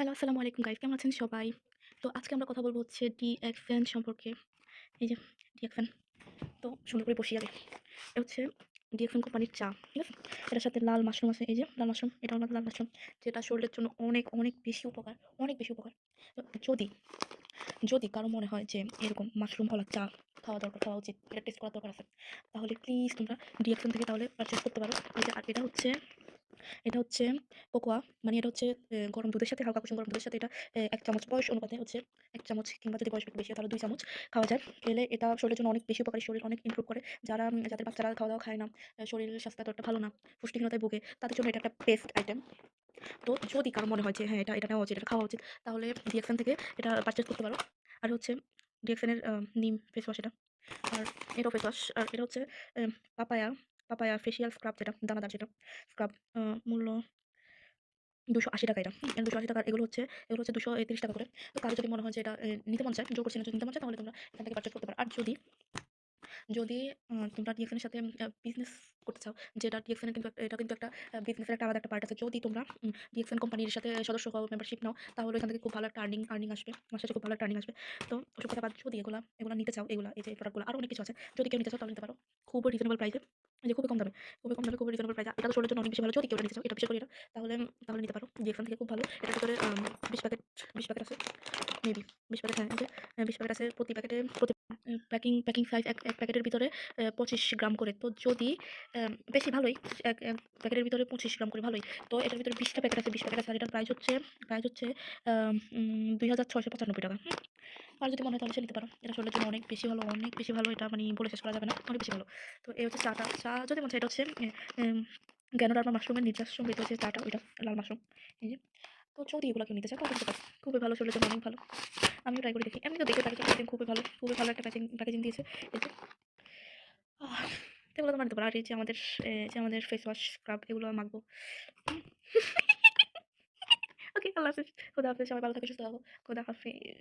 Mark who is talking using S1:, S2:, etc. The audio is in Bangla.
S1: হ্যালো, আসসালামু আলাইকুম গাইস। কেমন আছেন সবাই? তো আজকে আমরা কথা বলব হচ্ছে ডিএক্সএন সম্পর্কে। এই যে ডিএক্সএন তো সুন্দর করে বসি আগে। এটা হচ্ছে ডিএক্সএন কোম্পানির চা। ঠিক আছে? এটার সাথে লাল মাশরুম আছে। এই যে লাল মাশরুম, এটা হলো লাল মাশরুম যেটা শরীরের জন্য অনেক, অনেক বেশি উপকার, অনেক বেশি উপকার। তো যদি, যদি কারো মনে হয় যে এরকম মাশরুমওয়ালা চা খাওয়া দরকার, খাওয়া উচিত, এটা টেস্ট করা দরকার আছে, তাহলে প্লিজ তোমরা ডিএক্সএন থেকে তাহলে পারচেজ করতে পারো। এই যে আর এটা হচ্ছে কোকোয়া, মানে এটা হচ্ছে গরম দুধের সাথে, হালকা কুসুম গরম দুধের সাথে এটা ১ চামচ বয়স অনুপাতে হচ্ছে ১ চামচ, কিংবা যদি বয়স একটু বেশি হয় তাহলে ২ চামচ খাওয়া যায়। খেলে এটা শরীরের জন্য অনেক বেশি উপকারী, শরীর অনেক ইমপ্রুভ করে। যাদের বাচ্চারা খাওয়া-দাওয়া খায় না, শরীরের স্বাস্থ্য এতটা ভালো না, পুষ্টিহীনতায় ভোগে, তাদের জন্য এটা একটা বেস্ট আইটেম। তো যদি কারো মনে হয় যে হ্যাঁ, এটা নেওয়া উচিত, এটা খাওয়া উচিত, তাহলে ডিএক্সএন থেকে এটা পারচেজ করতে পারো। আর হচ্ছে ডিএক্সএন এর নিম ফেস ওয়াশ এটা। আর এটাও ফেস ওয়াশ। আর এটা হচ্ছে M papaya, papaya facial scrub, যেটা দানাদার যেটা স্ক্রাব, মূল্য ৳২৮ এটা। ৳২৮ এগুলো হচ্ছে ৳২৩ করে। তো কারো যদি মনে হয় যে এটা নিতে মন চায়, জোর করছি না, যদি নিতে মন চায় তাহলে তোমরা এখান থেকে পারচেজ করতে পারো। আর যদি তোমরা ডিএক্সএন এর সাথে বিজনেস করতে চাও, যেটা ডিএক্সএন এর কিন্তু এটা কিন্তু একটা বিজনেসের একটা আলাদা একটা পার্ট আছে। যদি তোমরা ডিএক্সএন কোম্পানির সাথে সদস্য হও, মেম্বারশিপ নাও, তাহলে এখান থেকে খুব ভালো একটা আর্নিং আসবে। মাস শেষে খুব ভালো একটা আর্নিং আসবে। তো ওসব কথা বাদ, যদি এগুলা নিতে চাও, এই যে প্রোডাক্টগুলো, আরো অনেক কিছু আছে। যদি কেউ নিতে চাও তাহলে নিতে পারো। খুবই রিজনেবল প্রাইসে। এই যে খুবই কম দামে, খুবই রিজনেবল প্রাইসে। এটা তো শরীরের জন্য অনেক বেশি ভালো। যদি কেউ এটা নিতে চাও, এটা বিশেষ করে এটা, তাহলে নিতে পারো। ডিএক্সএন থেকে খুব ভালো। এটার ভিতরে ২০ প্যাকেট ২০ প্যাকেট আছে। মেবি ২০ প্যাকেট, হ্যাঁ, এই যে ২০ প্যাকেট আছে। প্রতি প্যাকেটে প্যাকিং সাইজ এক প্যাকেটের ভিতরে ২৫ গ্রাম করে। তো যদি বেশি ভালোই, এক প্যাকেটের ভিতরে ২৫ গ্রাম করে, ভালোই। তো এটার ভিতরে ২০ টা প্যাকেট আছে, ২০ প্যাকেট আছে। আর এটার প্রাইস হচ্ছে ৳২,৬৯৫ হুম? আর যদি মনে হয় তাহলে সে নিতে পারো। এটা শরীরের জন্য অনেক বেশি ভালো, অনেক বেশি ভালো। এটা মানে বলে শেষ করা যাবে না। অনেক বেশি ভালো। তো এই হচ্ছে চাটা। চা যদি মন চায়, এটা হচ্ছে এম গ্যানোডার্মা মাশরুমের নিজস্ব সমৃদ্ধ যে চাটা, ওইটা লাল মাশরুম। এই যে। তো যদি এগুলো কেউ নিতে চায় তাহলে নিতে পারো। খুবই ভালো, শরীরের জন্য অনেক ভালো। আমিও ট্রাই করে দেখি। এমনিতেও দেখে প্যাকেজিং খুবই ভালো একটা প্যাকেজিং দিয়েছে। এই যে আহ! তো এগুলো তোমরা নিতে পারো। আর এই যে আমাদের ফেস ওয়াশ, স্ক্রাব, এগুলো মাখবো। ওকে, আল্লাহ হাফেজ। খোদা হাফেজ। সবাই ভালো থাকো, সুস্থ থাকো। খোদা হাফেজ।